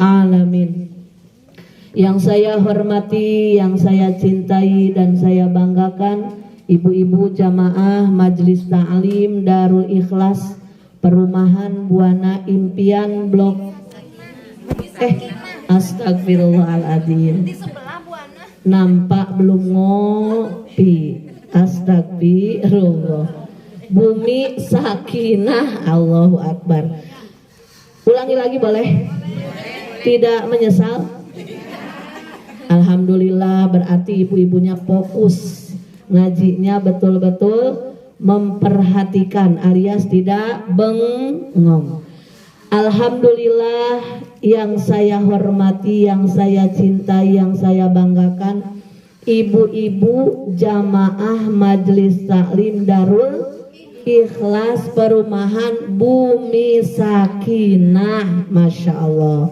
alamin. Yang saya hormati, yang saya cintai dan saya banggakan, ibu-ibu jamaah Majelis Ta'lim Darul Ikhlas Perumahan Buana Impian Blok Astagfirullahaladzim. Nampak belum ngopi. Astagfirullah. Bumi Sakinah, Allahu Akbar. Ulangi lagi boleh? Tidak menyesal? Alhamdulillah, berarti ibu-ibunya fokus ngajinya, betul-betul memperhatikan alias tidak bengong. Alhamdulillah, yang saya hormati, yang saya cintai, yang saya banggakan, ibu-ibu jamaah Majelis Taklim Darul Ikhlas Perumahan Bumi Sakinah, Masya Allah,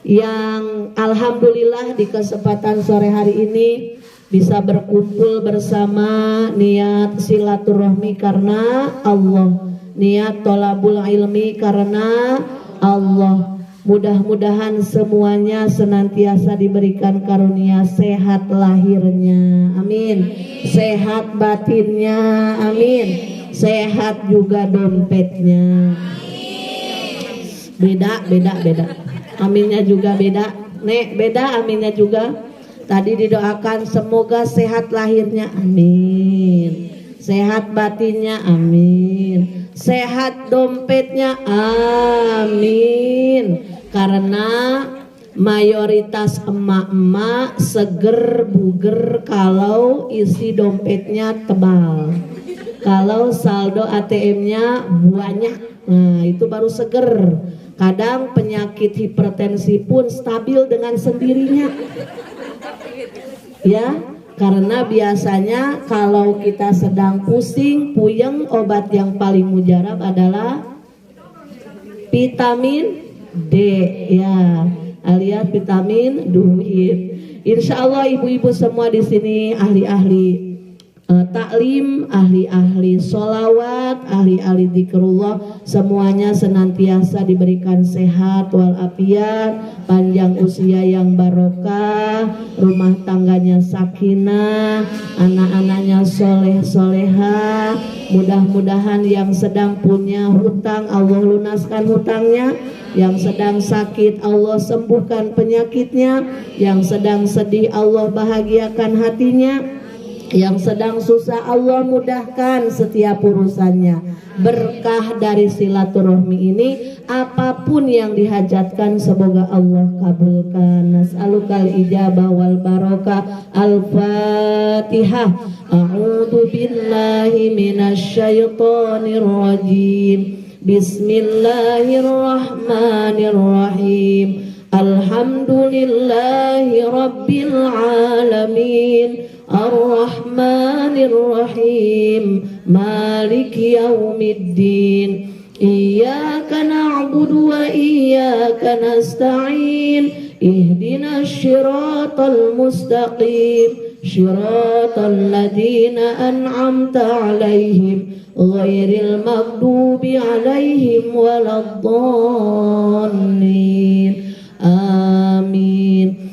yang alhamdulillah di kesempatan sore hari ini bisa berkumpul bersama niat silaturahmi karena Allah, niat tolabul ilmi karena Allah. Mudah-mudahan semuanya senantiasa diberikan karunia sehat lahirnya, amin. Sehat batinnya, amin. Sehat juga dompetnya. Beda. Aminnya juga beda. Nek, beda aminnya juga. Tadi didoakan semoga sehat lahirnya, amin. Sehat batinnya, amin. Sehat dompetnya, amin. Karena mayoritas emak-emak seger buger kalau isi dompetnya tebal. Kalau saldo ATM-nya banyak, nah itu baru seger. Kadang penyakit hipertensi pun stabil dengan sendirinya. Ya, karena biasanya kalau kita sedang pusing, puyeng, obat yang paling mujarab adalah vitamin D, ya, alias vitamin duit. Insya Allah ibu-ibu semua di sini ahli-ahli taklim, ahli-ahli sholawat, ahli-ahli zikrullah, semuanya senantiasa diberikan sehat walafiat, panjang usia yang barokah, rumah tangganya sakinah, anak-anaknya soleh-soleha. Mudah-mudahan yang sedang punya hutang Allah lunaskan hutangnya, yang sedang sakit Allah sembuhkan penyakitnya, yang sedang sedih Allah bahagiakan hatinya, yang sedang susah Allah mudahkan setiap urusannya. Berkah dari silaturahmi ini, apapun yang dihajatkan semoga Allah kabulkan. Nas'alukal ijabah wal barokah. Al-Fatihah. A'udzu billahi minasyaitonir rajim. Bismillahirrahmanirrahim. Alhamdulillahi rabbil alamin. Ar-Rahmanir-Rahim. Maliki yaumiddin. Iyyaka na'budu wa iyyaka nasta'in. Ihdinas siratal mustaqim. Siratal ladzina an'amta 'alaihim ghairil maghdubi 'alaihim waladdallin. Amin.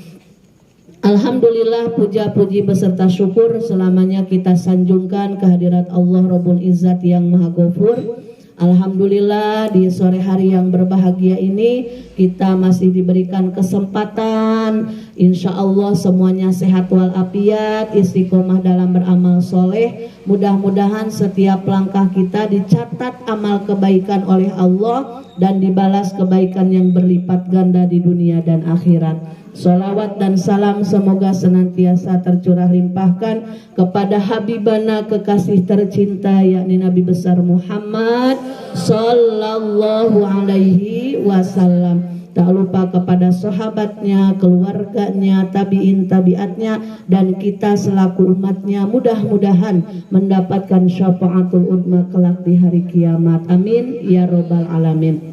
Alhamdulillah, puja-puji beserta syukur selamanya kita sanjungkan kehadirat Allah Rabbul Izzat yang Maha Ghafur. Alhamdulillah, di sore hari yang berbahagia ini kita masih diberikan kesempatan, insya Allah semuanya sehat walafiat, istiqomah dalam beramal soleh. Mudah-mudahan setiap langkah kita dicatat amal kebaikan oleh Allah dan dibalas kebaikan yang berlipat ganda di dunia dan akhirat. Salawat dan salam semoga senantiasa tercurah limpahkan kepada Habibana kekasih tercinta, yakni Nabi besar Muhammad Sallallahu Alaihi Wasallam. Tak lupa kepada sahabatnya, keluarganya, tabi'in tabi'atnya, dan kita selaku umatnya. Mudah-mudahan mendapatkan syafaatul udma kelak di hari kiamat. Amin ya robbal alamin.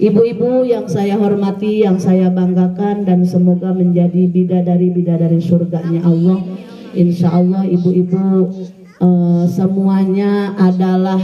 Ibu-ibu yang saya hormati, yang saya banggakan, dan semoga menjadi bidadari-bidadari surganya Allah. Insya Allah ibu-ibu semuanya adalah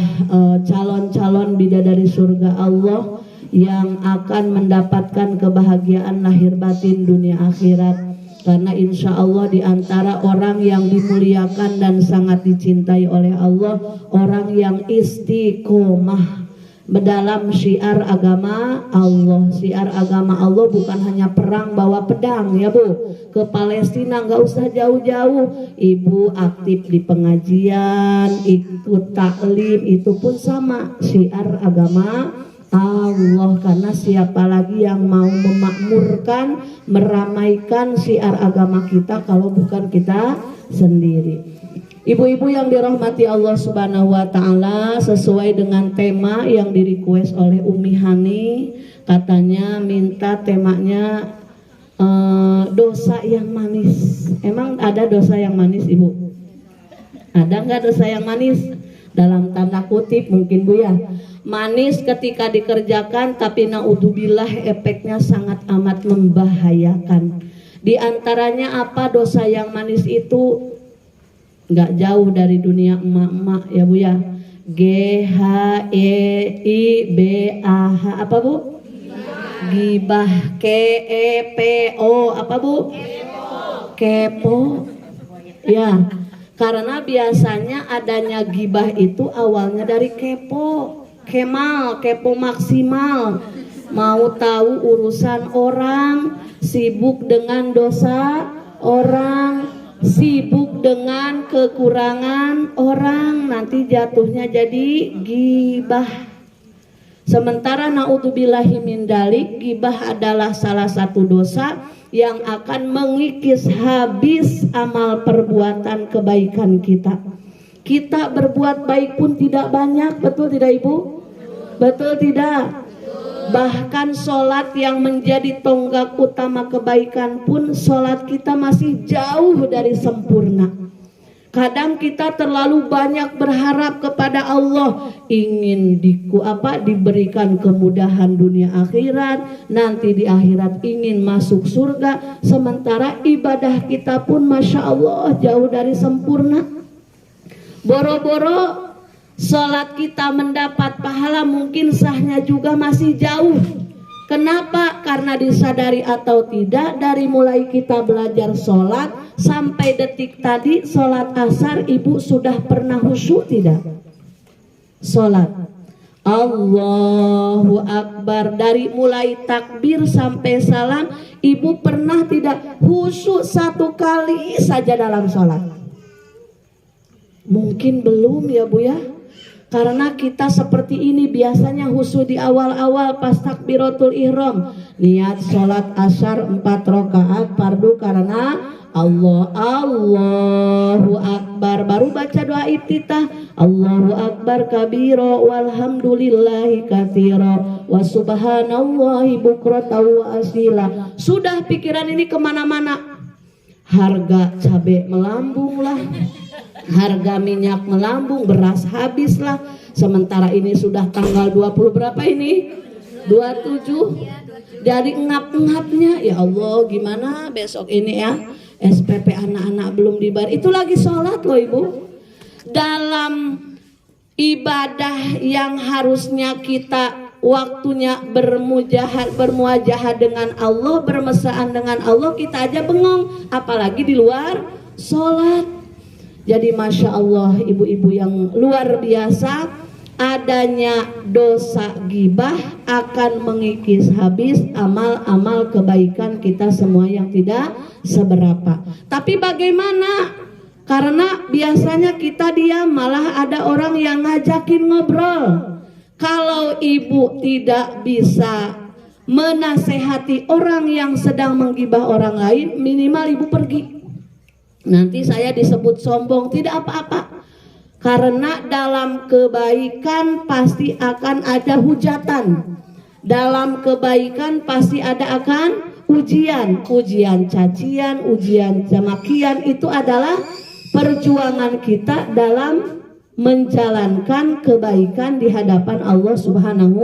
calon-calon bidadari surga Allah yang akan mendapatkan kebahagiaan lahir batin dunia akhirat. Karena insya Allah di antara orang yang dimuliakan dan sangat dicintai oleh Allah, orang yang istiqomah dalam syiar agama Allah. Syiar agama Allah bukan hanya perang bawa pedang ya Bu, ke Palestina nggak usah jauh-jauh. Ibu aktif di pengajian, ikut taklim, itu pun sama syiar agama Allah. Karena siapa lagi yang mau memakmurkan, meramaikan syiar agama kita kalau bukan kita sendiri. Ibu-ibu yang dirahmati Allah Subhanahu wa taala, sesuai dengan tema yang di-request oleh Umi Hani, katanya minta temanya dosa yang manis. Emang ada dosa yang manis, Ibu? Ada nggak dosa yang manis? Dalam tanda kutip mungkin Bu ya. Manis ketika dikerjakan, tapi naudzubillah efeknya sangat amat membahayakan. Di antaranya apa dosa yang manis itu? Nggak jauh dari dunia emak-emak ya Bu ya. GHEIBAH apa Bu? Gibah. KEPO apa Bu? Kepo. Ya, karena biasanya adanya gibah itu awalnya dari kepo. Kemal, kepo maksimal, mau tahu urusan orang, sibuk dengan dosa orang, sibuk dengan kekurangan orang, nanti jatuhnya jadi gibah. Sementara naudzubillahi min dzalik, gibah adalah salah satu dosa yang akan mengikis habis amal perbuatan kebaikan kita. Kita berbuat baik pun tidak banyak, betul tidak Ibu? Betul tidak? Bahkan sholat yang menjadi tonggak utama kebaikan pun, sholat kita masih jauh dari sempurna. Kadang kita terlalu banyak berharap kepada Allah, ingin diberikan kemudahan dunia akhirat, nanti di akhirat ingin masuk surga, sementara ibadah kita pun Masya Allah jauh dari sempurna. Boro-boro sholat kita mendapat pahala, mungkin sahnya juga masih jauh. Kenapa? Karena disadari atau tidak, dari mulai kita belajar sholat sampai detik tadi sholat asar, Ibu sudah pernah khusyuk tidak? Sholat Allahu Akbar, dari mulai takbir sampai salam, Ibu pernah tidak khusyuk satu kali saja dalam sholat? Mungkin belum ya Bu ya. Karena kita seperti ini biasanya khusyuk di awal-awal pas takbiratul ihram, niat sholat asar 4 rakaat fardu karena Allah, Allahu Akbar, baru baca doa iftitah, Allahu Akbar kabira walhamdulillahi katsira wa subhanallahi bukratan wa asila. Sudah pikiran ini kemana-mana, harga cabai melambung lah, harga minyak melambung, beras habis lah. Sementara ini sudah tanggal 20 berapa ini? 27. Dari ngap-ngapnya, ya Allah gimana besok ini ya, SPP anak-anak belum dibayar. Itu lagi sholat loh Ibu. Dalam ibadah yang harusnya kita waktunya bermuajahah dengan Allah, bermesraan dengan Allah, kita aja bengong, apalagi di luar sholat. Jadi Masya Allah ibu-ibu yang luar biasa, adanya dosa gibah akan mengikis habis amal-amal kebaikan kita semua yang tidak seberapa. Tapi bagaimana? Karena biasanya kita diam, malah ada orang yang ngajakin ngobrol. Kalau ibu tidak bisa menasehati orang yang sedang menggibah orang lain, minimal ibu pergi. Nanti saya disebut sombong, tidak apa-apa. Karena dalam kebaikan pasti akan ada hujatan. Dalam kebaikan pasti ada akan ujian. Ujian cacian, ujian cemakian, itu adalah perjuangan kita dalam menjalankan kebaikan di hadapan Allah Subhanahu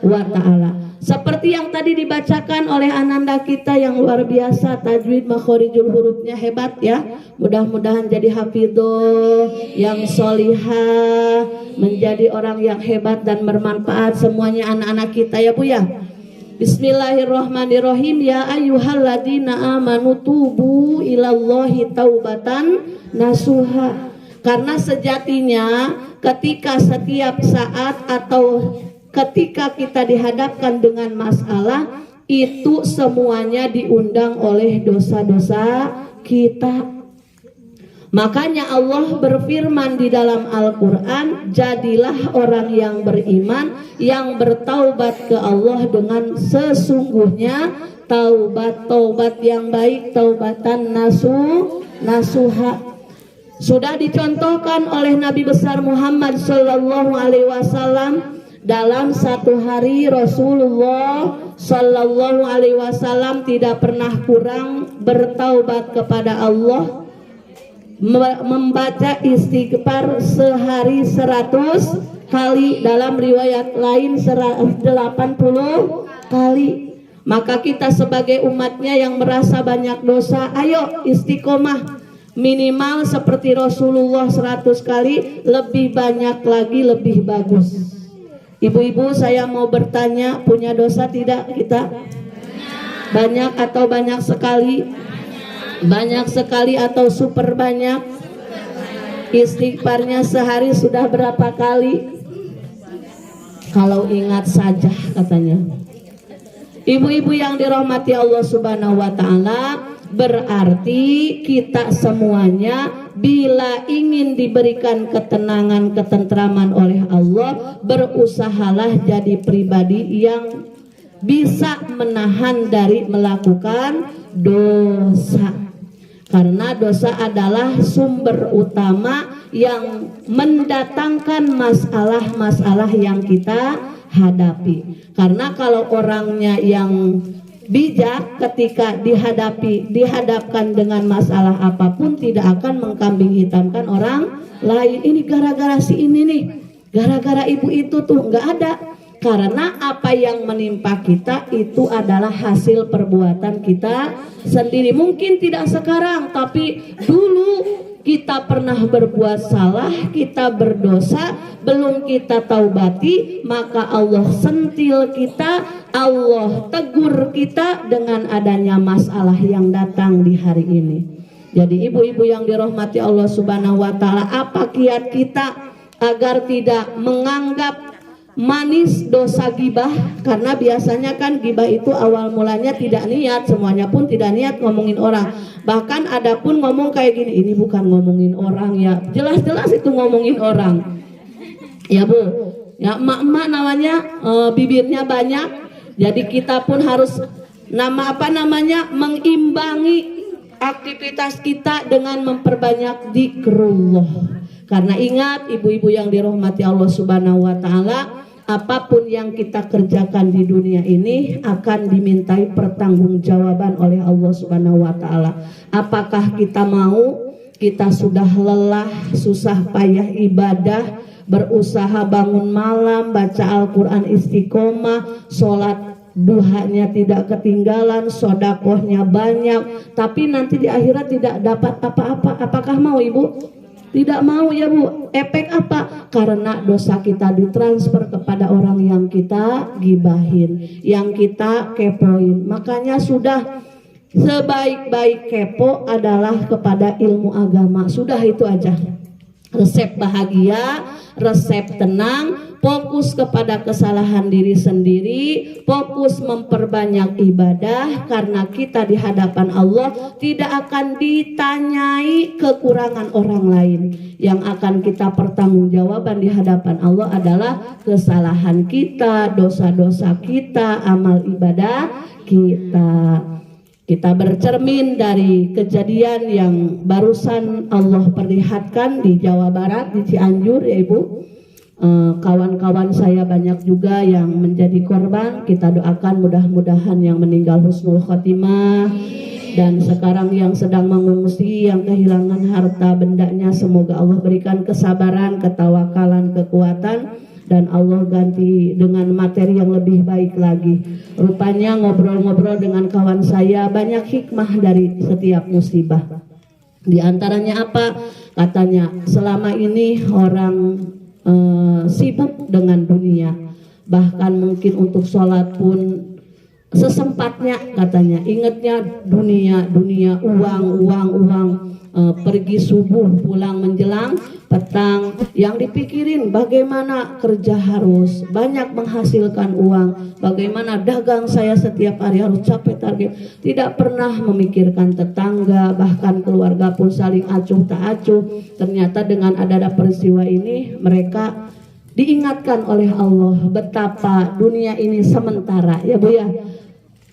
wa ta'ala. Seperti yang tadi dibacakan oleh ananda kita yang luar biasa, tajwid makhorijul hurufnya hebat ya. Mudah-mudahan jadi hafidho yang solihah, menjadi orang yang hebat dan bermanfaat semuanya anak-anak kita ya Bu ya. Bismillahirrahmanirrahim. Ya ayyuhalladzina amanu tubu ilallahi taubatan nasuha. Karena sejatinya ketika setiap saat atau ketika kita dihadapkan dengan masalah, itu semuanya diundang oleh dosa-dosa kita. Makanya Allah berfirman di dalam Al-Quran, jadilah orang yang beriman yang bertaubat ke Allah dengan sesungguhnya taubat yang baik, taubatan nasuha. Sudah dicontohkan oleh Nabi besar Muhammad Sallallahu Alaihi Wasallam. Dalam satu hari Rasulullah Sallallahu Alaihi Wasallam tidak pernah kurang bertaubat kepada Allah, membaca istighfar sehari 100 kali, dalam riwayat lain 80 kali. Maka kita sebagai umatnya yang merasa banyak dosa, ayo istiqomah, minimal seperti Rasulullah 100 kali, lebih banyak lagi lebih bagus. Ibu-ibu, saya mau bertanya, punya dosa tidak kita? Banyak atau banyak sekali? Banyak sekali atau super banyak? Istighfarnya sehari sudah berapa kali? Kalau ingat saja katanya. Ibu-ibu yang dirahmati Allah Subhanahu wa Ta'ala, berarti kita semuanya bila ingin diberikan ketenangan, ketentraman oleh Allah, berusahalah jadi pribadi yang bisa menahan dari melakukan dosa. Karena dosa adalah sumber utama yang mendatangkan masalah-masalah yang kita hadapi. Karena kalau orangnya yang bijak, ketika dihadapkan dengan masalah apapun tidak akan mengkambing hitamkan orang lain. Ini gara-gara si ini nih, gara-gara ibu itu tuh, nggak ada. Karena apa yang menimpa kita itu adalah hasil perbuatan kita sendiri. Mungkin tidak sekarang, tapi dulu kita pernah berbuat salah, kita berdosa, belum kita taubati, maka Allah sentil kita, Allah tegur kita dengan adanya masalah yang datang di hari ini. Jadi ibu-ibu yang dirahmati Allah Subhanahu wa Ta'ala, apa kiat kita agar tidak menganggap manis dosa gibah? Karena biasanya kan gibah itu awal mulanya tidak niat, semuanya pun tidak niat ngomongin orang. Bahkan ada pun ngomong kayak gini, ini bukan ngomongin orang ya, jelas-jelas itu ngomongin orang. Ya Bu, ya emak-emak namanya bibirnya banyak. Jadi kita pun harus mengimbangi aktivitas kita dengan memperbanyak zikrullah. Karena ingat ibu-ibu yang dirahmati Allah Subhanahu wa Ta'ala, apapun yang kita kerjakan di dunia ini akan dimintai pertanggungjawaban oleh Allah Subhanahu wa Ta'ala. Apakah kita mau? Kita sudah lelah, susah payah ibadah, berusaha bangun malam, baca Al-Quran istiqomah, sholat duhanya tidak ketinggalan, sodakohnya banyak, tapi nanti di akhirat tidak dapat apa-apa. Apakah mau ibu? Tidak mau ya Bu. Efek apa? Karena dosa kita ditransfer kepada orang yang kita gibahin, yang kita kepoin. Makanya sudah, sebaik-baik kepo adalah kepada ilmu agama. Sudah itu aja. Resep bahagia, resep tenang, fokus kepada kesalahan diri sendiri, fokus memperbanyak ibadah. Karena kita di hadapan Allah tidak akan ditanyai kekurangan orang lain. Yang akan kita pertanggungjawaban di hadapan Allah adalah kesalahan kita, dosa-dosa kita, amal ibadah kita. Kita bercermin dari kejadian yang barusan Allah perlihatkan di Jawa Barat, di Cianjur ya Ibu. Kawan-kawan saya banyak juga yang menjadi korban. Kita doakan mudah-mudahan yang meninggal husnul khotimah, dan sekarang yang sedang mengungsi, yang kehilangan harta bendanya, semoga Allah berikan kesabaran, ketawakalan, kekuatan, dan Allah ganti dengan materi yang lebih baik lagi. Rupanya ngobrol-ngobrol dengan kawan saya banyak hikmah dari setiap musibah. Di antaranya apa? Katanya selama ini orang sibuk dengan dunia, bahkan mungkin untuk sholat pun sesempatnya katanya, ingatnya dunia, uang, pergi subuh pulang menjelang petang, yang dipikirin bagaimana kerja harus banyak menghasilkan uang, bagaimana dagang saya setiap hari harus capai target, tidak pernah memikirkan tetangga, bahkan keluarga pun saling acuh tak acuh. Ternyata dengan ada peristiwa ini mereka diingatkan oleh Allah betapa dunia ini sementara, ya Bu ya.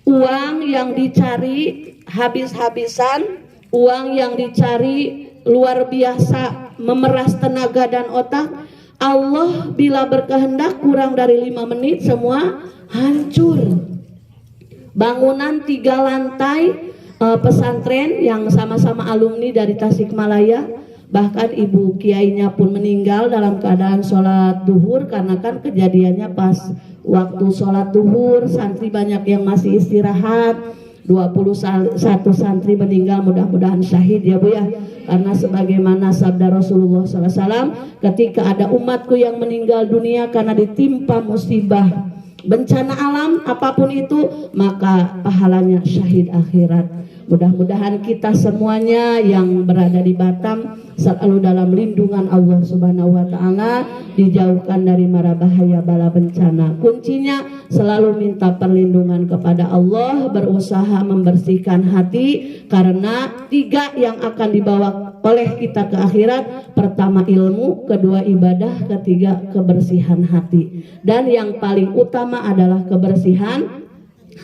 Uang yang dicari habis-habisan, uang yang dicari luar biasa memeras tenaga dan otak. Allah bila berkehendak kurang dari 5 menit semua hancur. Bangunan 3 lantai pesantren yang sama-sama alumni dari Tasikmalaya, bahkan ibu kiainya pun meninggal dalam keadaan sholat duhur, karena kan kejadiannya pas waktu sholat duhur, santri banyak yang masih istirahat, 21 santri meninggal, mudah-mudahan syahid ya Bu ya. Karena sebagaimana sabda Rasulullah SAW, ketika ada umatku yang meninggal dunia karena ditimpa musibah, bencana alam apapun itu, maka pahalanya syahid akhirat. Mudah-mudahan kita semuanya yang berada di Batam selalu dalam lindungan Allah Subhanahu wa taala, dijauhkan dari mara bahaya bala bencana. Kuncinya selalu minta perlindungan kepada Allah, berusaha membersihkan hati, karena 3 yang akan dibawa oleh kita ke akhirat: pertama ilmu, kedua ibadah, ketiga kebersihan hati. Dan yang paling utama adalah kebersihan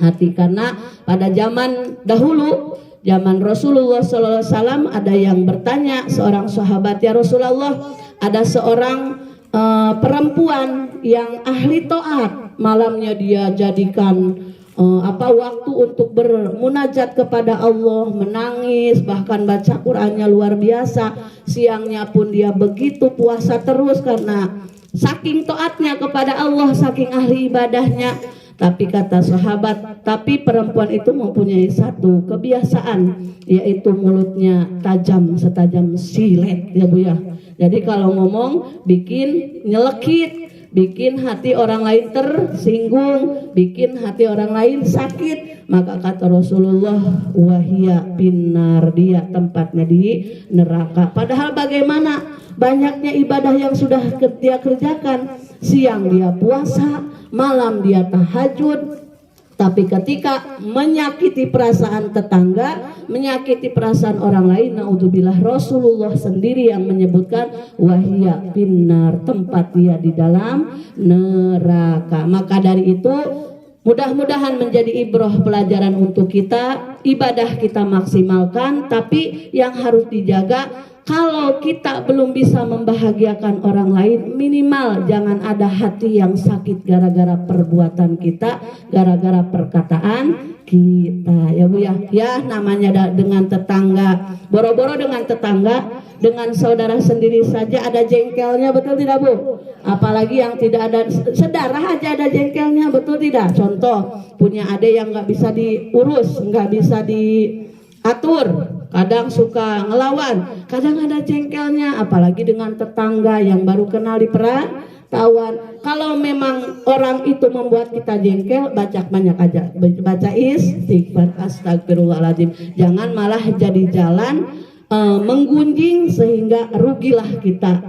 hati, karena pada zaman dahulu, zaman Rasulullah SAW, ada yang bertanya seorang sahabat, ya Rasulullah, ada seorang perempuan yang ahli taat, malamnya dia jadikan waktu untuk bermunajat kepada Allah, menangis, bahkan baca Qur'annya luar biasa. Siangnya pun dia begitu puasa terus karena saking taatnya kepada Allah, saking ahli ibadahnya. Tapi kata sahabat, tapi perempuan itu mempunyai satu kebiasaan, yaitu mulutnya tajam setajam silet ya Bu ya. Jadi kalau ngomong bikin nyelekit, bikin hati orang lain tersinggung, bikin hati orang lain sakit. Maka kata Rasulullah, wahia binar, dia tempatnya di neraka. Padahal bagaimana banyaknya ibadah yang sudah dia kerjakan, siang dia puasa, malam dia tahajud, tapi ketika menyakiti perasaan tetangga, menyakiti perasaan orang lain, naudzubillah, Rasulullah sendiri yang menyebutkan wahia binar, tempat dia di dalam neraka. Maka dari itu mudah-mudahan menjadi ibrah pelajaran untuk kita, ibadah kita maksimalkan, tapi yang harus dijaga, kalau kita belum bisa membahagiakan orang lain, minimal jangan ada hati yang sakit gara-gara perbuatan kita, gara-gara perkataan kita ya Bu ya. Ya namanya dengan tetangga, boro-boro dengan tetangga, dengan saudara sendiri saja ada jengkelnya, betul tidak Bu? Apalagi yang tidak ada saudara aja ada jengkelnya, betul tidak? Contoh, punya adik yang nggak bisa diurus, nggak bisa diatur, kadang suka ngelawan, kadang ada jengkelnya. Apalagi dengan tetangga yang baru kenal di perantauan. Kalau memang orang itu membuat kita jengkel, baca banyak aja, baca istighfar, astagfirullahaladzim. Jangan malah jadi jalan menggunjing sehingga rugilah kita,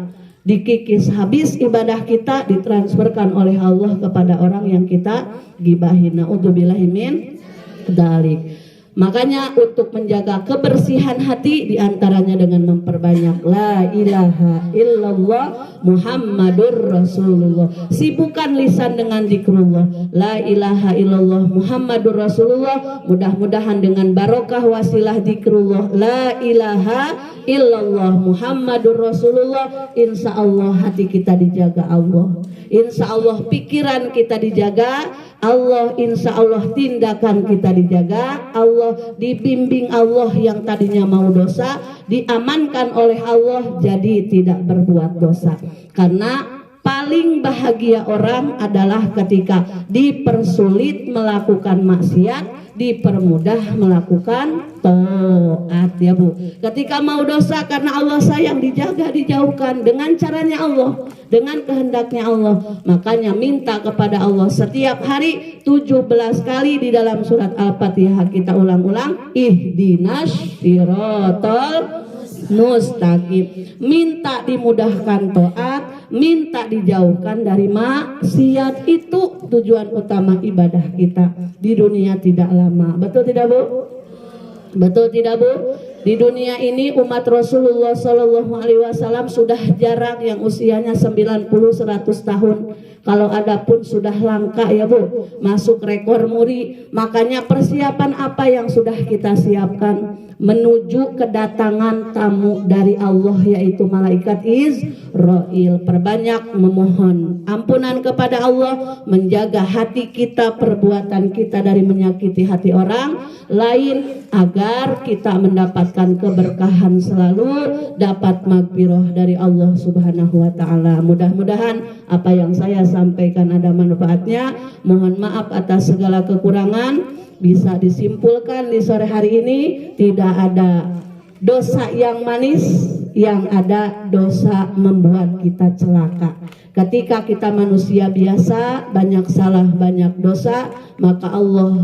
dikikis habis ibadah kita, ditransferkan oleh Allah kepada orang yang kita gibahin. Na'udzubillahi min dzalik. Makanya untuk menjaga kebersihan hati diantaranya dengan memperbanyak la ilaha illallah Muhammadur Rasulullah. Sibukkan lisan dengan zikrullah, la ilaha illallah Muhammadur Rasulullah. Mudah-mudahan dengan barokah wasilah zikrullah la ilaha illallah Muhammadur Rasulullah, insya Allah hati kita dijaga Allah, insya Allah pikiran kita dijaga Allah, insya Allah tindakan kita dijaga Allah, dibimbing Allah, yang tadinya mau dosa diamankan oleh Allah jadi tidak berbuat dosa. Karena Paling bahagia orang adalah ketika dipersulit melakukan maksiat, dipermudah melakukan taat, ya Bu. Ketika mau dosa karena Allah sayang, dijaga, dijauhkan dengan caranya Allah, dengan kehendaknya Allah. Makanya minta kepada Allah setiap hari 17 kali di dalam surat Al-Fatihah, kita ulang-ulang, ihdinas siratal mustaqim. Minta dimudahkan taat, minta dijauhkan dari maksiat. Itu tujuan utama ibadah kita di dunia tidak lama. Betul tidak Bu? Betul tidak Bu? Di dunia ini umat Rasulullah Shallallahu Alaihi Wasallam sudah jarang yang usianya 90-100 tahun. Kalau ada pun sudah langka, ya Bu, masuk rekor muri. Makanya persiapan apa yang sudah kita siapkan menuju kedatangan tamu dari Allah, yaitu malaikat Israil. Perbanyak memohon ampunan kepada Allah, menjaga hati kita, perbuatan kita dari menyakiti hati orang lain, agar kita mendapatkan keberkahan selalu, dapat magfirah dari Allah Subhanahu wa taala. Mudah-mudahan apa yang saya sampaikan ada manfaatnya. Mohon maaf atas segala kekurangan. Bisa disimpulkan di sore hari ini, tidak ada dosa yang manis, yang ada dosa membuat kita celaka. Ketika kita manusia biasa, banyak salah, banyak dosa, maka Allah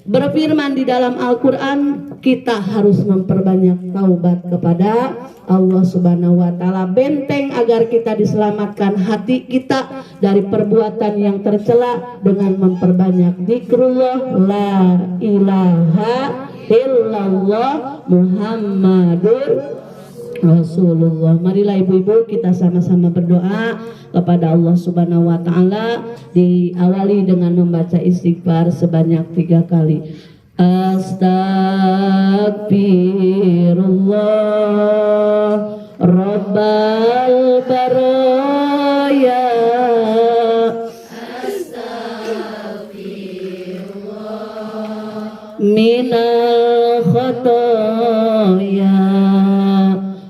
berfirman di dalam Al-Quran, kita harus memperbanyak taubat kepada Allah Subhanahu wa taala. Benteng agar kita diselamatkan hati kita dari perbuatan yang tercela dengan memperbanyak zikrullah la ilaha illallah Muhammadur Rasulullah. Marilah ibu-ibu kita sama-sama berdoa kepada Allah Subhanahu wa taala, diawali dengan membaca istighfar sebanyak 3 kali. Astagfirullah Rabbal baraya, Astagfirullah minal khotoya,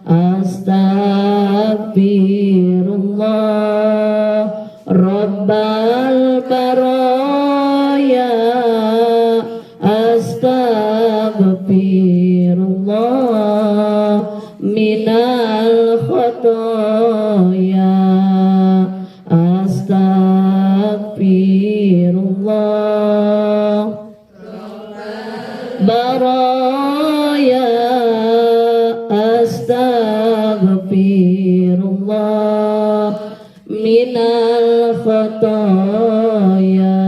Astagfirullah Rabbal baraya, Astagfirullah minal khotoya, Astagfirullah baraya, Astagfirullah minal khotoya.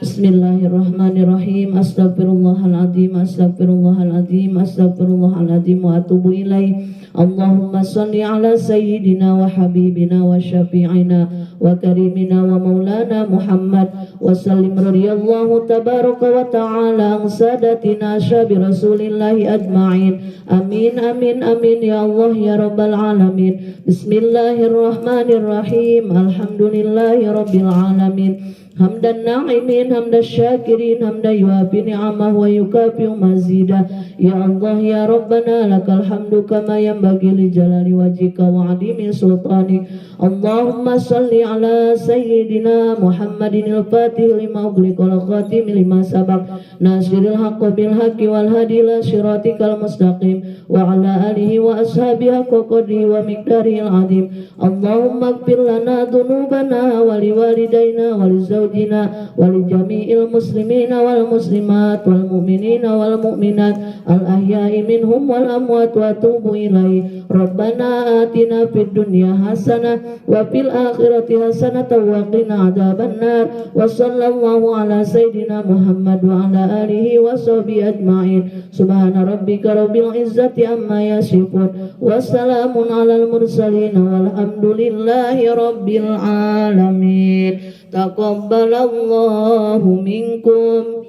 Bismillahirrahmanirrahim. Astagfirullahaladzim, astagfirullahaladzim, astagfirullahaladzim wa atubu ilaih. Allahumma salli ala sayyidina wa habibina wa syafi'ina wa karimina wa maulana Muhammad wa sallim radiyallahu tabaraka wa ta'ala an sadatina syabi rasulillahi ajma'in. Amin amin amin ya Allah ya rabbal alamin. Bismillahirrahmanirrahim. Alhamdulillahi rabbil alamin. Hamdan na'imin, hamdan syakirin, hamdan yuafi ni'amah wa yukafi'u mazidah. Ya Allah ya Rabbana lakal hamdu kama yanbaghi li jalali wajhika wa 'azimi sultanik. Allahumma salli ala sayyidina Muhammadin al-fatih lima ughliqa wal khatim lima sabaq nasiril haqqi bil haqqi wal hadi ila siratikal mustaqim wa ala alihi wa ashabihi haqqa qadri wa miqdaril 'azim. Allahumma ighfir lana dhunubana wa liwalidayna wa lizawjina wa lijami'il muslimina wal muslimat wal mu'minina wal mu'minat al ahya'i minhum wal amwat wa tubu ilaihi. Rabbana atina fid dunya hasanah wa fil akhirati hasanah wa qina adzabannar. Wa sallallahu ala sayyidina Muhammad wa ala alihi wa sahbihi ajma'in. Subhana rabbika rabbil izzati amma yasifun wa salamun alal mursalin walhamdulillahi rabbil alamin. Taqabbalallahu minkum.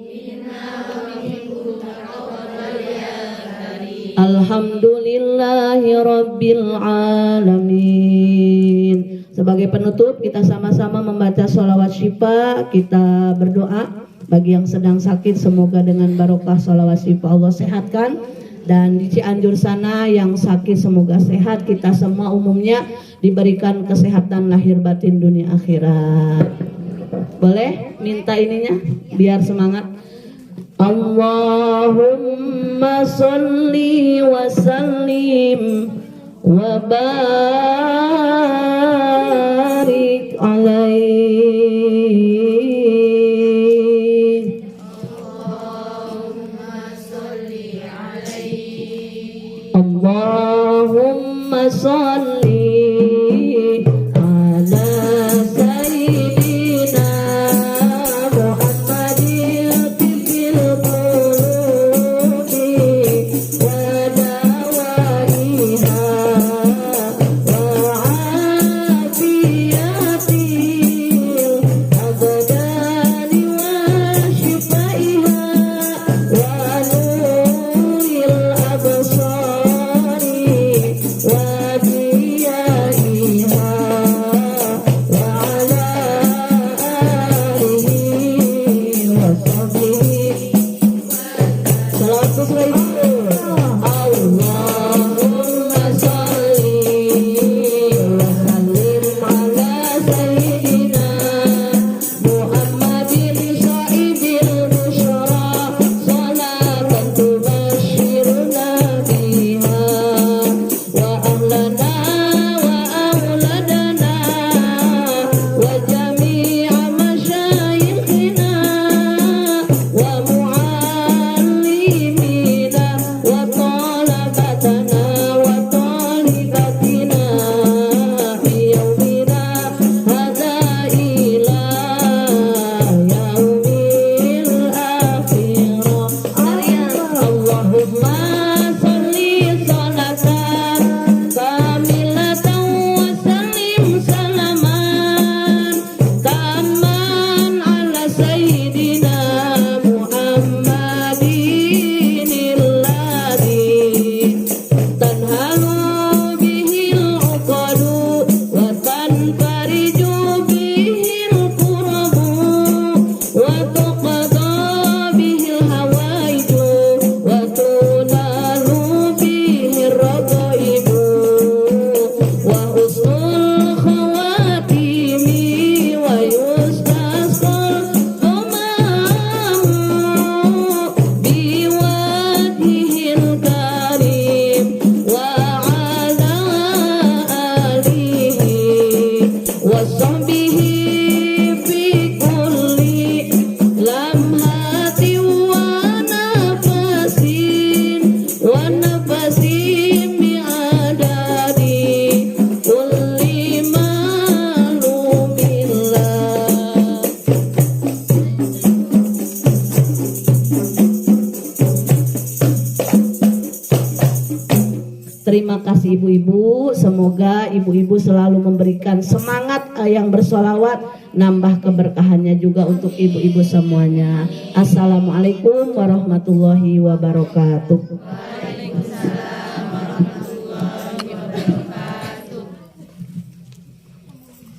Alhamdulillahi rabbil alamin. Sebagai penutup kita sama-sama membaca sholawat syifa. Kita berdoa bagi yang sedang sakit, semoga dengan barokah sholawat syifa Allah sehatkan. Dan di Cianjur sana yang sakit semoga sehat, kita semua umumnya diberikan kesehatan lahir batin dunia akhirat. Boleh minta ininya biar semangat. Allahumma sholli wa sallim wa barik alaihi. Allahumma sholli ala sayyidina Muhammadin tibbil qulubi wa dawaiha wa afiyatil abdani wa shifaiha wa nuril absar Terima kasih ibu-ibu, semoga ibu-ibu selalu memberikan semangat yang bersolawat, nambah keberkahannya juga untuk ibu-ibu semuanya. Assalamualaikum warahmatullahi wabarakatuh.